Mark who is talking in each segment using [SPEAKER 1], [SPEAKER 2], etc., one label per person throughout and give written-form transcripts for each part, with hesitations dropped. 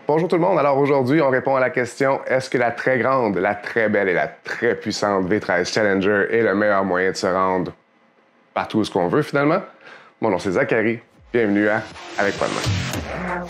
[SPEAKER 1] Bonjour tout le monde. Alors aujourd'hui, on répond à la question est-ce que la très grande, la très belle et la très puissante V13 Challenger est le meilleur moyen de se rendre partout où ce qu'on veut finalement? Mon nom c'est Zachary. Bienvenue à Avec Pas de main.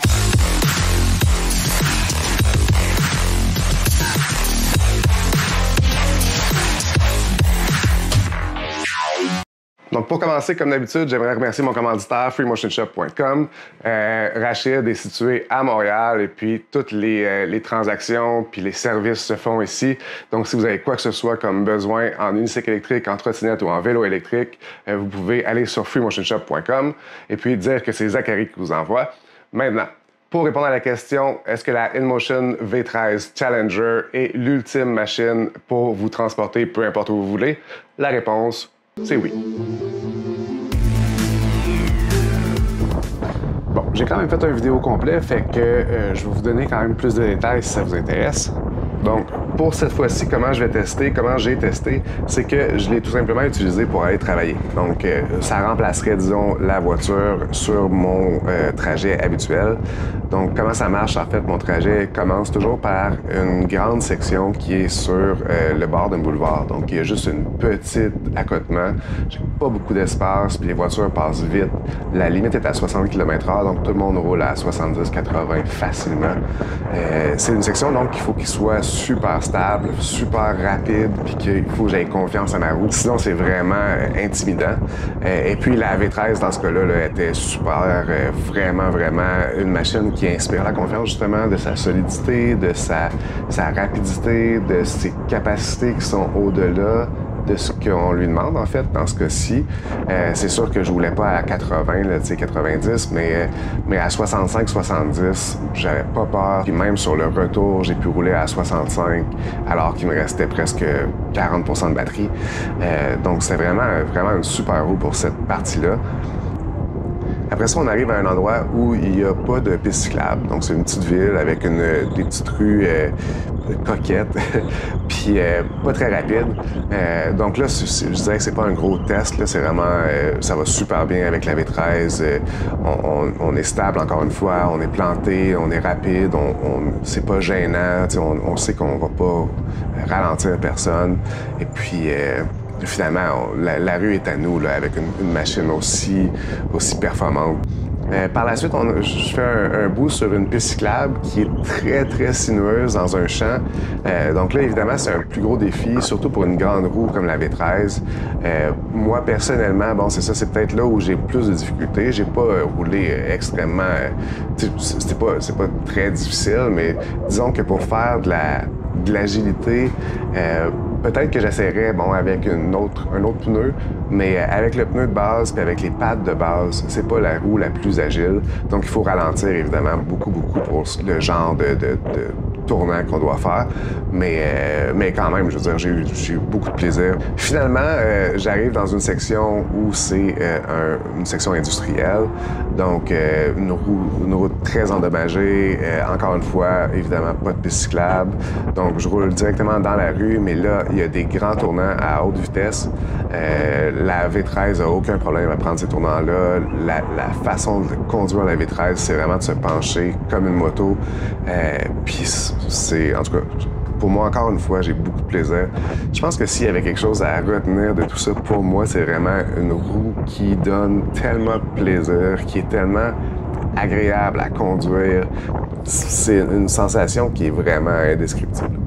[SPEAKER 1] Donc, pour commencer, comme d'habitude, j'aimerais remercier mon commanditaire, freemotionshop.com. Rachid est situé à Montréal et puis toutes les transactions puis les services se font ici. Donc, si vous avez quoi que ce soit comme besoin en unicycle électrique, en trottinette ou en vélo électrique, vous pouvez aller sur freemotionshop.com et puis dire que c'est Zachary qui vous envoie. Maintenant, pour répondre à la question, est-ce que la InMotion V13 Challenger est l'ultime machine pour vous transporter peu importe où vous voulez? La réponse, c'est oui. Bon, j'ai quand même fait une vidéo complète, fait que je vais vous donner quand même plus de détails si ça vous intéresse. Donc, pour cette fois-ci, comment je vais tester, comment j'ai testé, c'est que je l'ai tout simplement utilisé pour aller travailler. Donc, ça remplacerait, disons, la voiture sur mon trajet habituel. Donc, comment ça marche? En fait, mon trajet commence toujours par une grande section qui est sur le bord d'un boulevard. Donc, il y a juste une petite accotement. J'ai pas beaucoup d'espace, puis les voitures passent vite. La limite est à 60 km/h, donc tout le monde roule à 70-80 facilement. C'est une section, donc, qu'il faut qu'il soit super stable, super rapide, puis qu'il faut que j'aie confiance en ma route. Sinon, c'est vraiment intimidant. Et puis, la V13, dans ce cas-là, là, était super, vraiment une machine qui inspire la confiance, justement, de sa solidité, de sa rapidité, de ses capacités qui sont au-delà de ce qu'on lui demande, en fait, dans ce cas-ci. C'est sûr que je roulais pas à 80, là, 90, mais à 65-70, j'avais pas peur. Puis même sur le retour, j'ai pu rouler à 65, alors qu'il me restait presque 40% de batterie. Donc, c'est vraiment une super roue pour cette partie-là. Après ça, on arrive à un endroit où il n'y a pas de piste cyclable. Donc, c'est une petite ville avec des petites rues coquettes, puis pas très rapide. Donc là, je dirais que c'est pas un gros test. C'est vraiment, ça va super bien avec la V13. On est stable encore une fois, on est planté, on est rapide, c'est pas gênant. On sait qu'on va pas ralentir personne. Et puis, finalement, la rue est à nous là, avec une machine aussi performante. Par la suite, je fais un bout sur une piste cyclable qui est très sinueuse dans un champ. Donc là, évidemment, c'est un plus gros défi, surtout pour une grande roue comme la V13. Moi, personnellement, bon, c'est ça, c'est peut-être là où j'ai plus de difficultés. J'ai pas roulé extrêmement... c'est pas très difficile, mais disons que pour faire de l'agilité, peut-être que j'essaierais, bon, avec un autre pneu, mais avec le pneu de base puis avec les pattes de base, c'est pas la roue la plus agile. Donc, il faut ralentir, évidemment, beaucoup pour le genre de tournant qu'on doit faire. Mais quand même, je veux dire, j'ai eu beaucoup de plaisir. Finalement, j'arrive dans une section où c'est une section industrielle. Donc, une route très endommagée. Encore une fois, évidemment, pas de piste cyclable. Donc, je roule directement dans la rue, mais là, il y a des grands tournants à haute vitesse. La V13 n'a aucun problème à prendre ces tournants-là. La façon de conduire la V13, c'est vraiment de se pencher comme une moto. Puis en tout cas, pour moi, encore une fois, j'ai beaucoup de plaisir. Je pense que s'il y avait quelque chose à retenir de tout ça, pour moi, c'est vraiment une roue qui donne tellement de plaisir, qui est tellement agréable à conduire. C'est une sensation qui est vraiment indescriptible.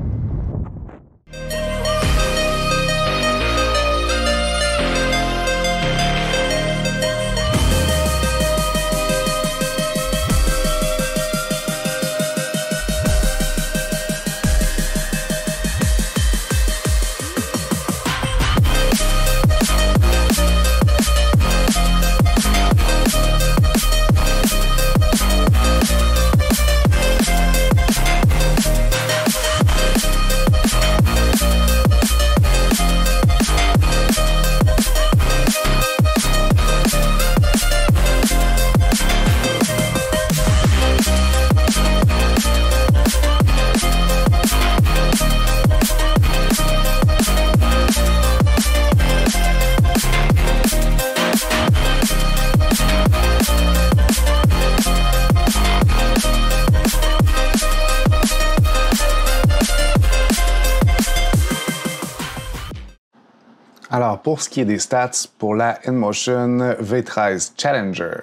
[SPEAKER 1] Alors, pour ce qui est des stats pour la InMotion V13 Challenger,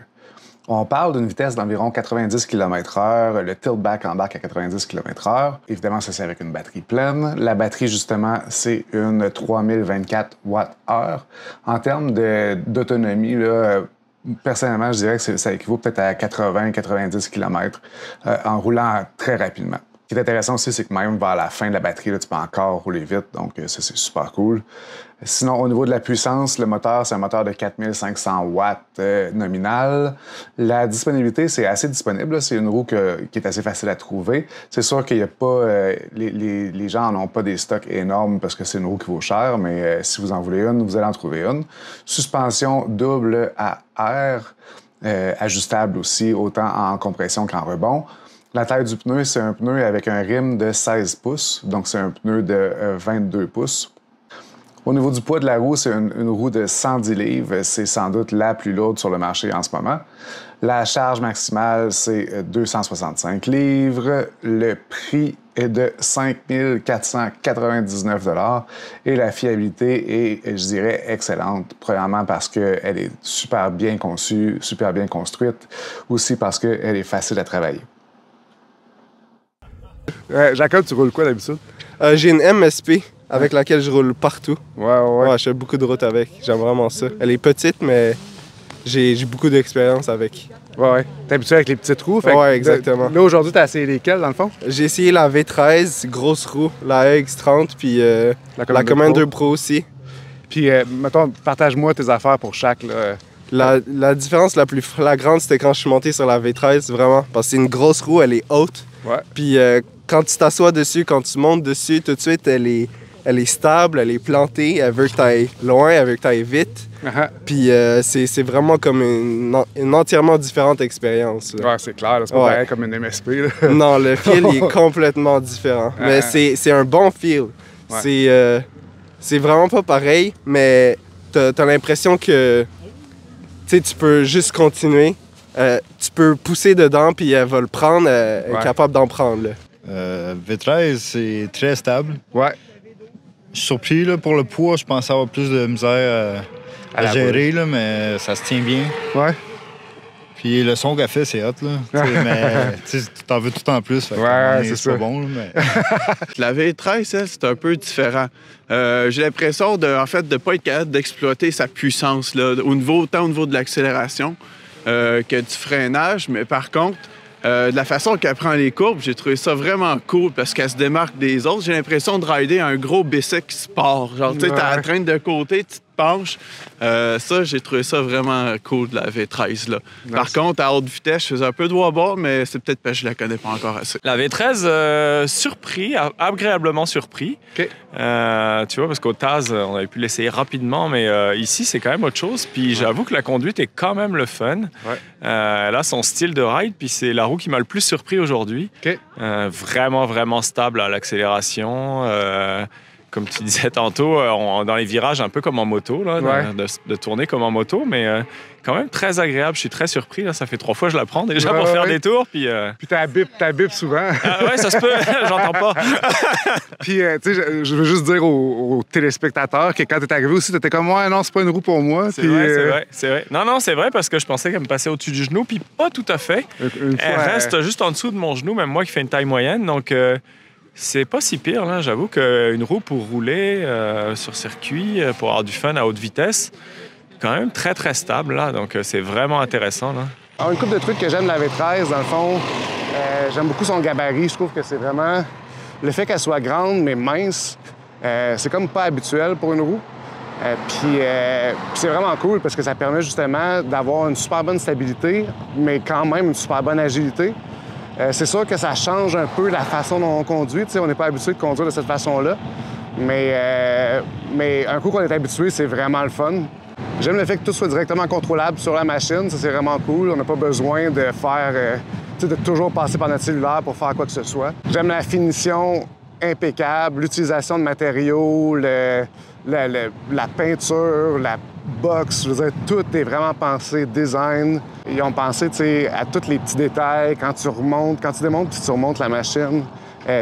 [SPEAKER 1] on parle d'une vitesse d'environ 90 km/h. Le tilt-back embarque à 90 km/h. Évidemment, ça, c'est avec une batterie pleine. La batterie, justement, c'est une 3024 Wh. En termes d'autonomie, personnellement, je dirais que ça équivaut peut-être à 80-90 km en roulant très rapidement. Ce qui est intéressant aussi, c'est que même vers la fin de la batterie, là, tu peux encore rouler vite, donc ça, c'est super cool. Sinon, au niveau de la puissance, le moteur, c'est un moteur de 4500 watts nominal. La disponibilité, c'est assez disponible. C'est une roue qui est assez facile à trouver. C'est sûr qu'il n'y a pas... les gens n'en ont pas des stocks énormes parce que c'est une roue qui vaut cher, mais si vous en voulez une, vous allez en trouver une. Suspension double à air, ajustable aussi, autant en compression qu'en rebond. La taille du pneu, c'est un pneu avec un rim de 16 pouces, donc c'est un pneu de 22 pouces. Au niveau du poids de la roue, c'est une roue de 110 livres. C'est sans doute la plus lourde sur le marché en ce moment. La charge maximale, c'est 265 livres. Le prix est de 5 499 $ et la fiabilité est, je dirais, excellente. Premièrement parce qu'elle est super bien conçue, super bien construite. Aussi parce qu'elle est facile à travailler. Jacob, tu roules quoi d'habitude?
[SPEAKER 2] J'ai une MSP avec laquelle je roule partout.
[SPEAKER 1] Ouais.
[SPEAKER 2] Je fais beaucoup de routes avec. J'aime vraiment ça. Elle est petite, mais j'ai beaucoup d'expérience avec.
[SPEAKER 1] Ouais. T'es habitué avec les petites roues?
[SPEAKER 2] Ouais, exactement.
[SPEAKER 1] Là, aujourd'hui, t'as essayé lesquelles, dans le fond?
[SPEAKER 2] J'ai essayé la V13, grosse roue, la EX30, puis la Commander Pro aussi.
[SPEAKER 1] Puis, mettons, partage-moi tes affaires pour chaque, là.
[SPEAKER 2] La différence la plus flagrante, c'était quand je suis monté sur la V13, vraiment. Parce que c'est une grosse roue, elle est haute.
[SPEAKER 1] Ouais.
[SPEAKER 2] Puis quand tu t'assois dessus, quand tu montes dessus, tout de suite, elle est stable, elle est plantée, elle veut que tu ailles loin, elle veut que tu ailles vite. Puis c'est vraiment comme une entièrement différente expérience. Là.
[SPEAKER 1] Ouais, c'est clair, c'est pas pareil comme une MSP. Là.
[SPEAKER 2] Non, le feel il est complètement différent. Mais c'est un bon feel. Ouais. C'est vraiment pas pareil, mais t'as l'impression que tu peux juste continuer. Tu peux pousser dedans, puis elle va le prendre, elle est capable d'en prendre. Là.
[SPEAKER 3] V13, c'est très stable.
[SPEAKER 1] Ouais.
[SPEAKER 3] Je suis surpris, là, pour le poids, je pensais avoir plus de misère à gérer, là, mais ça se tient bien.
[SPEAKER 1] Ouais.
[SPEAKER 3] Puis le son qu'elle fait, c'est hot, là. Mais tu t'en veux tout en plus. Fait c'est pas bon, là, mais...
[SPEAKER 4] La V13, elle, c'est un peu différent. J'ai l'impression de ne pas être capable d'exploiter sa puissance, là, autant au niveau de l'accélération que du freinage. Mais par contre, de la façon qu'elle prend les courbes, j'ai trouvé ça vraiment cool parce qu'elle se démarque des autres. J'ai l'impression de rider un gros bicycle sport. Genre, tu sais, t'as la traîne de côté, tu te penches. Ça, j'ai trouvé ça vraiment cool de la V13, là. Par contre, à haute vitesse, je faisais un peu de wobble, mais c'est peut-être parce que je la connais pas encore assez.
[SPEAKER 5] La V13, surpris, agréablement surpris.
[SPEAKER 1] Okay.
[SPEAKER 5] Tu vois, parce qu'au Taz, on avait pu l'essayer rapidement, mais ici, c'est quand même autre chose. Puis j'avoue que la conduite est quand même le fun.
[SPEAKER 1] Ouais.
[SPEAKER 5] Elle a son style de ride, puis c'est la roue qui m'a le plus surpris aujourd'hui.
[SPEAKER 1] Okay.
[SPEAKER 5] Vraiment, vraiment stable à l'accélération. Comme tu disais tantôt, dans les virages, un peu comme en moto, là, de tourner comme en moto, mais quand même très agréable. Je suis très surpris. Là. Ça fait 3 fois que je la prends déjà pour faire des tours. Puis
[SPEAKER 1] t'as bip souvent.
[SPEAKER 5] Ouais, ça se peut. J'entends pas.
[SPEAKER 1] Puis, tu sais, je veux juste dire aux téléspectateurs que quand t'es arrivé aussi, t'étais comme, ouais, non, c'est pas une roue pour moi.
[SPEAKER 5] C'est vrai. Non, c'est vrai parce que je pensais qu'elle me passait au-dessus du genou, puis pas tout à fait. Elle reste juste en dessous de mon genou, même moi qui fais une taille moyenne. Donc, c'est pas si pire, là. J'avoue qu'une roue pour rouler sur circuit, pour avoir du fun à haute vitesse, quand même très, très stable, là. Donc, c'est vraiment intéressant, là.
[SPEAKER 1] Alors, une couple de trucs que j'aime de la V13, dans le fond, j'aime beaucoup son gabarit. Je trouve que c'est vraiment... Le fait qu'elle soit grande, mais mince, c'est comme pas habituel pour une roue. Puis c'est vraiment cool parce que ça permet justement d'avoir une super bonne stabilité, mais quand même une super bonne agilité. C'est sûr que ça change un peu la façon dont on conduit. T'sais, on n'est pas habitué de conduire de cette façon-là. Mais un coup qu'on est habitué, c'est vraiment le fun. J'aime le fait que tout soit directement contrôlable sur la machine. Ça, c'est vraiment cool. On n'a pas besoin de faire... de toujours passer par notre cellulaire pour faire quoi que ce soit. J'aime la finition impeccable, l'utilisation de matériaux, la peinture, la box, je veux dire, tout est vraiment pensé, design. Ils ont pensé, tu sais, à tous les petits détails. Quand tu démontes puis tu remontes la machine,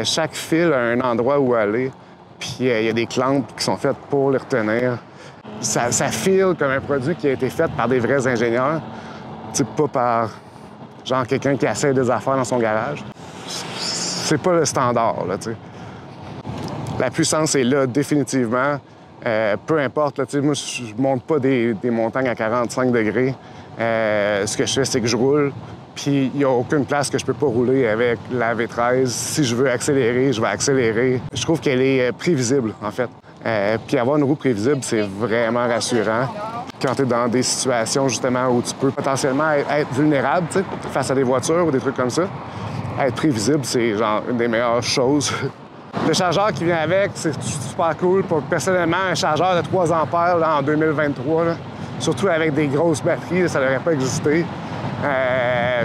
[SPEAKER 1] chaque fil a un endroit où aller. Puis il y a des clampes qui sont faites pour les retenir. ça feel comme un produit qui a été fait par des vrais ingénieurs, pas par genre quelqu'un qui essaie des affaires dans son garage. C'est pas le standard, là, t'sais. La puissance est là, définitivement. Peu importe, là, moi, je monte pas des montagnes à 45 degrés. Ce que je fais, c'est que je roule. Puis il n'y a aucune place que je peux pas rouler avec la V13. Si je veux accélérer, je vais accélérer. Je trouve qu'elle est prévisible, en fait. Puis avoir une roue prévisible, c'est vraiment rassurant. Quand tu es dans des situations, justement, où tu peux potentiellement être vulnérable, face à des voitures ou des trucs comme ça, être prévisible, c'est genre une des meilleures choses. Le chargeur qui vient avec, c'est super cool. Personnellement, un chargeur de 3 ampères là, en 2023, là, surtout avec des grosses batteries, ça n'aurait pas existé.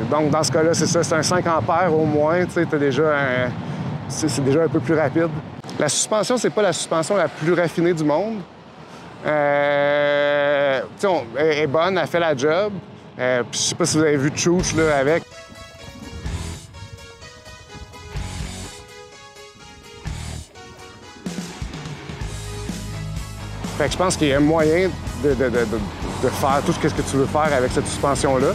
[SPEAKER 1] Donc, dans ce cas-là, c'est ça, c'est un 5 ampères au moins. C'est déjà un peu plus rapide. La suspension, c'est pas la suspension la plus raffinée du monde. Elle est bonne, elle fait la job. Je sais pas si vous avez vu Chooch là, avec. Fait que je pense qu'il y a moyen de faire tout ce que tu veux faire avec cette suspension-là.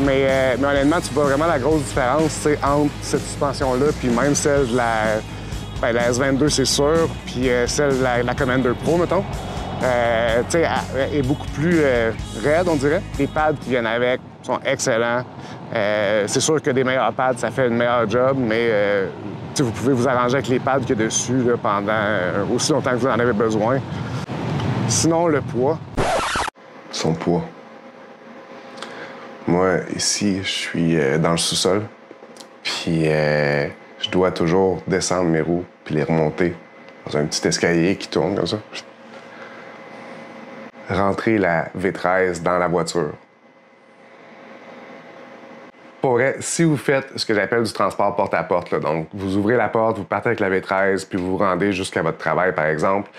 [SPEAKER 1] Mais honnêtement, tu vois vraiment la grosse différence entre cette suspension-là puis même celle de la S22, c'est sûr, puis celle de la Commander Pro, mettons. Elle est beaucoup plus raide, on dirait. Les pads qui viennent avec sont excellents. C'est sûr que des meilleurs pads, ça fait une meilleure job, mais vous pouvez vous arranger avec les pads qu'il y a dessus là, pendant aussi longtemps que vous en avez besoin. Sinon, le poids.
[SPEAKER 6] Son poids. Moi, ici, je suis dans le sous-sol. Puis, je dois toujours descendre mes roues puis les remonter dans un petit escalier qui tourne comme ça. Rentrer la V13 dans la voiture. Pour vrai, si vous faites ce que j'appelle du transport porte-à-porte, donc vous ouvrez la porte, vous partez avec la V13, puis vous vous rendez jusqu'à votre travail, par exemple,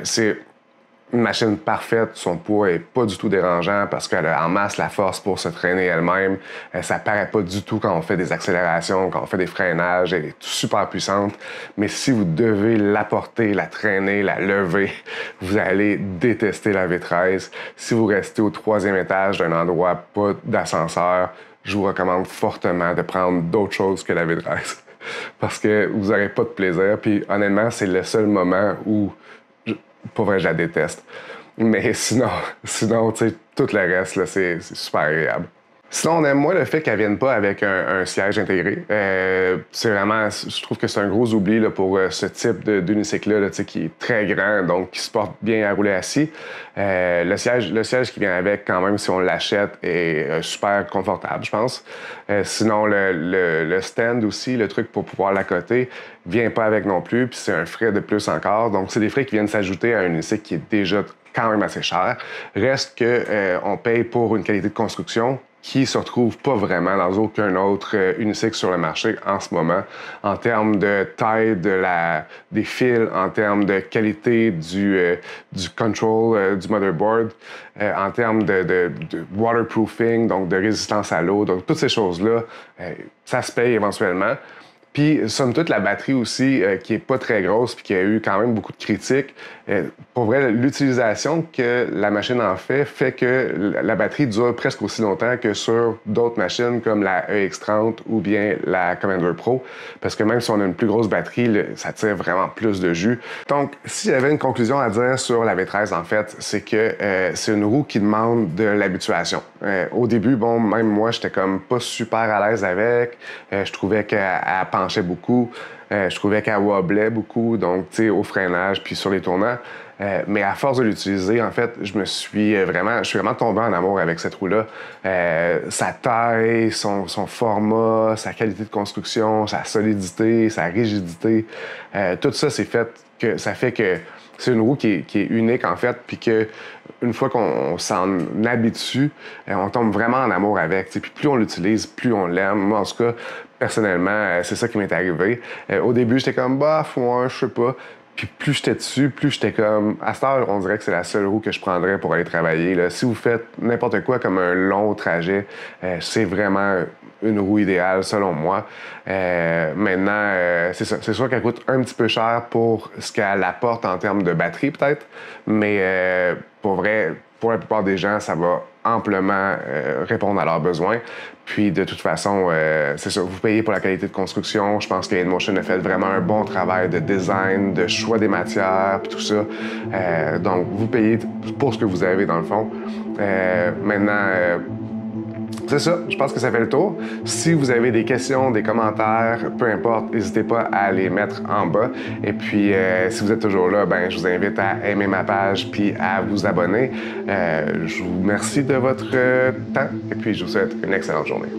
[SPEAKER 6] c'est une machine parfaite. Son poids est pas du tout dérangeant parce qu'elle a en masse la force pour se traîner elle-même. Ça paraît pas du tout quand on fait des accélérations, quand on fait des freinages. Elle est super puissante. Mais si vous devez la porter, la traîner, la lever, vous allez détester la V13. Si vous restez au 3e étage d'un endroit pas d'ascenseur, je vous recommande fortement de prendre d'autres choses que la V13 parce que vous n'aurez pas de plaisir. Puis honnêtement, c'est le seul moment où pour vrai, je la déteste. Mais sinon tu sais, tout le reste, là, c'est super agréable. Sinon, on aime moins le fait qu'elle vienne pas avec un siège intégré. C'est vraiment, je trouve que c'est un gros oubli là, pour ce type d'unicycle-là, qui est très grand, donc qui se porte bien à rouler assis. Le siège qui vient avec, quand même, si on l'achète, est super confortable, je pense. Sinon, le stand aussi, le truc pour pouvoir l'accoter, vient pas avec non plus, puis c'est un frais de plus encore. Donc, c'est des frais qui viennent s'ajouter à un unicycle qui est déjà quand même assez cher. Reste que on paye pour une qualité de construction qui se retrouve pas vraiment dans aucun autre unicycle sur le marché en ce moment, en termes de taille des fils, en termes de qualité du control du motherboard, en termes de waterproofing, donc de résistance à l'eau. Donc, toutes ces choses-là, ça se paye éventuellement. Puis, somme toute, la batterie aussi, qui est pas très grosse puis qui a eu quand même beaucoup de critiques. Pour vrai, l'utilisation que la machine en fait que la batterie dure presque aussi longtemps que sur d'autres machines comme la EX30 ou bien la Commander Pro. Parce que même si on a une plus grosse batterie, ça tire vraiment plus de jus. Donc, s'il y avait une conclusion à dire sur la V13, en fait, c'est que c'est une roue qui demande de l'habituation. Au début, bon, même moi, j'étais comme pas super à l'aise avec. Je trouvais qu'elle penchait beaucoup. Je trouvais qu'elle wobblait beaucoup, donc, tu sais, au freinage puis sur les tournants. Mais à force de l'utiliser, en fait, je suis vraiment tombé en amour avec cette roue-là. Sa taille, son format, sa qualité de construction, sa solidité, sa rigidité, tout ça, ça fait que c'est une roue qui est unique, en fait, puis que une fois qu'on s'en habitue, on tombe vraiment en amour avec. Puis plus on l'utilise, plus on l'aime. Moi, en tout cas, personnellement, c'est ça qui m'est arrivé. Au début, j'étais comme, ouais, je sais pas.
[SPEAKER 1] Puis plus j'étais dessus, plus j'étais comme... À cette heure, on dirait que c'est la seule roue que je prendrais pour aller travailler. Là. Si vous faites n'importe quoi comme un long trajet, c'est vraiment une roue idéale, selon moi. Maintenant, c'est ça. C'est sûr qu'elle coûte un petit peu cher pour ce qu'elle apporte en termes de batterie, peut-être. Mais pour vrai, pour la plupart des gens, ça va amplement répondre à leurs besoins. Puis, de toute façon, c'est ça, vous payez pour la qualité de construction. Je pense que InMotion a fait vraiment un bon travail de design, de choix des matières, puis tout ça. Donc, vous payez pour ce que vous avez, dans le fond. Maintenant, c'est ça, je pense que ça fait le tour. Si vous avez des questions, des commentaires, peu importe, n'hésitez pas à les mettre en bas. Et puis, si vous êtes toujours là, ben, je vous invite à aimer ma page puis à vous abonner. Je vous remercie de votre temps et puis je vous souhaite une excellente journée.